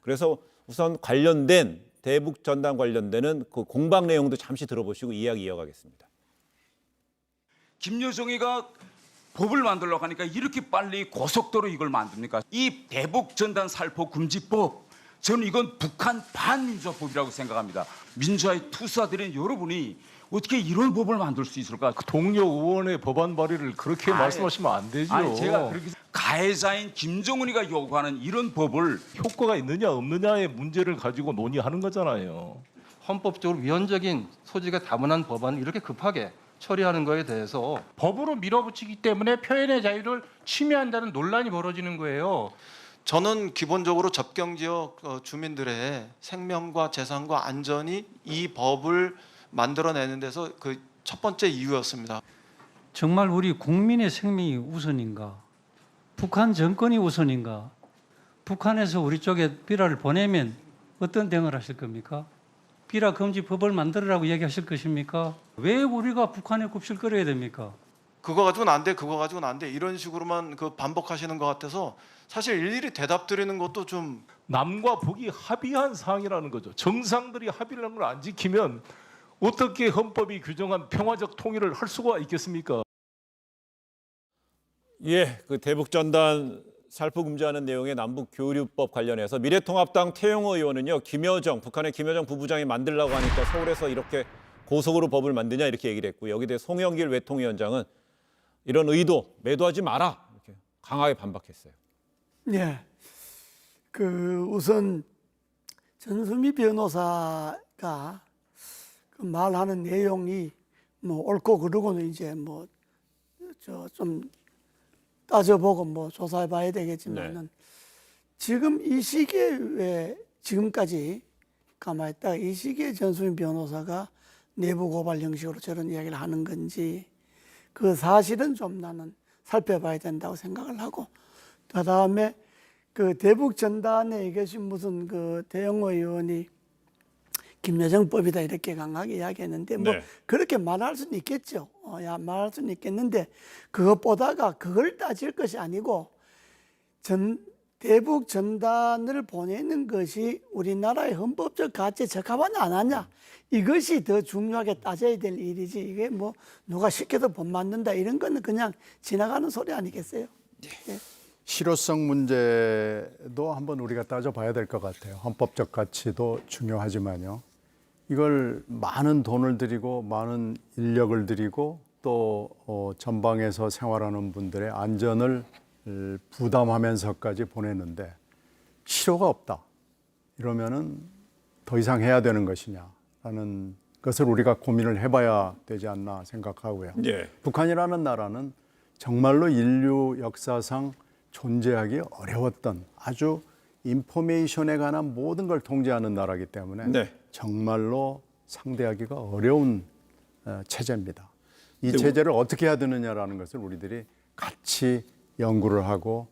그래서 우선 관련된 대북 전단 관련되는 그 공방 내용도 잠시 들어보시고 이야기 이어가겠습니다. 김여정이가 법을 만들려고 하니까 이렇게 빨리 고속도로 이걸 만듭니까? 이 대북 전단 살포 금지법, 저는 이건 북한 반민주화법이라고 생각합니다. 민주화의 투사들인 여러분이 어떻게 이런 법을 만들 수 있을까? 동료 의원의 법안 발의를 그렇게 말씀하시면 안 되죠. 아니 제가 그렇게 가해자인 김정은이가 요구하는 이런 법을 효과가 있느냐 없느냐의 문제를 가지고 논의하는 거잖아요. 헌법적으로 위헌적인 소지가 다분한 법안을 이렇게 급하게 처리하는 거에 대해서 법으로 밀어붙이기 때문에 표현의 자유를 침해한다는 논란이 벌어지는 거예요. 저는 기본적으로 접경 지역 주민들의 생명과 재산과 안전이 이 법을 만들어내는 데서 그 첫 번째 이유였습니다. 정말 우리 국민의 생명이 우선인가? 북한 정권이 우선인가? 북한에서 우리 쪽에 비라를 보내면 어떤 대응을 하실 겁니까? 비라 금지 법을 만들으라고 얘기하실 것입니까? 왜 우리가 북한에 굽실거려야 됩니까? 그거 가지고는 안 돼, 그거 가지고는 안 돼 이런 식으로만 그 반복하시는 것 같아서 사실 일일이 대답 드리는 것도 좀 남과 북이 합의한 사항이라는 거죠. 정상들이 합의를 한 걸 안 지키면 어떻게 헌법이 규정한 평화적 통일을 할 수가 있겠습니까? 예, 그 대북 전단 살포 금지하는 내용의 남북 교류법 관련해서 미래통합당 태영호 의원은요, 북한의 김여정 부부장이 만들라고 하니까 서울에서 이렇게 고속으로 법을 만드냐 이렇게 얘기를 했고, 여기에 대해 송영길 외통위원장은 이런 의도 매도하지 마라 이렇게 강하게 반박했어요. 네, 우선 전수미 변호사가 그 말하는 내용이 뭐 옳고 그르고는 이제 뭐 좀 따져보고 뭐 조사해봐야 되겠지만은 네. 지금 이 시기에 왜 지금까지 가만히 있다가 이 시기에 전수미 변호사가 내부 고발 형식으로 저런 이야기를 하는 건지 그 사실은 좀 나는 살펴봐야 된다고 생각을 하고, 그 다음에 그 대북 전단에 이것이 무슨 그 태영호 의원이 김여정법이다 이렇게 강하게 이야기했는데 뭐 네. 그렇게 말할 수는 있겠죠. 말할 수는 있겠는데 그것보다가 그걸 따질 것이 아니고 대북 전단을 보내는 것이 우리나라의 헌법적 가치에 적합하냐 안 하냐 이것이 더 중요하게 따져야 될 일이지, 이게 뭐 누가 시켜도 법 만든다 이런 거는 그냥 지나가는 소리 아니겠어요? 네. 실효성 문제도 한번 우리가 따져봐야 될 것 같아요. 헌법적 가치도 중요하지만요. 이걸 많은 돈을 들이고 많은 인력을 들이고 또 전방에서 생활하는 분들의 안전을 부담하면서까지 보내는데 실효가 없다. 이러면은 더 이상 해야 되는 것이냐라는 것을 우리가 고민을 해봐야 되지 않나 생각하고요. 예. 북한이라는 나라는 정말로 인류 역사상 존재하기 어려웠던 아주 인포메이션에 관한 모든 걸 통제하는 나라이기 때문에 네. 정말로 상대하기가 어려운 체제입니다. 이 체제를 어떻게 해야 되느냐라는 것을 우리들이 같이 연구를 하고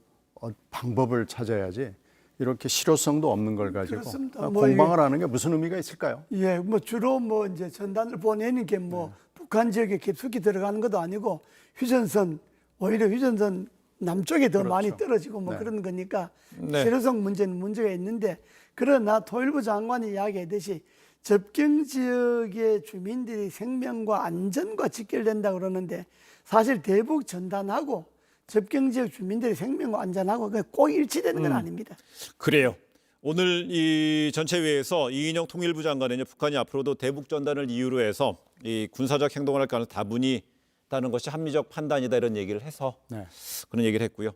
방법을 찾아야지 이렇게 실효성도 없는 걸 가지고 그렇습니다. 공방을 하는 게 무슨 의미가 있을까요? 예, 뭐 주로 뭐 이제 전단을 보내는 게 뭐 북한 지역에 깊숙이 들어가는 것도 아니고 휴전선, 오히려 휴전선 남쪽에 더 많이 떨어지고 뭐 그런 거니까 네. 실효성 문제는 문제가 있는데, 그러나 통일부 장관이 이야기했듯이 접경 지역의 주민들이 생명과 안전과 직결된다 그러는데 사실 대북 전단하고 접경 지역 주민들의 생명과 안전하고 꼭 일치되는 건 아닙니다. 그래요. 오늘 이 전체회의에서 이인영 통일부 장관은요, 북한이 앞으로도 대북 전단을 이유로 해서 이 군사적 행동을 할 가능성이 다분히 있다는 것이 합리적 판단이다 이런 얘기를 해서 네. 그런 얘기를 했고요.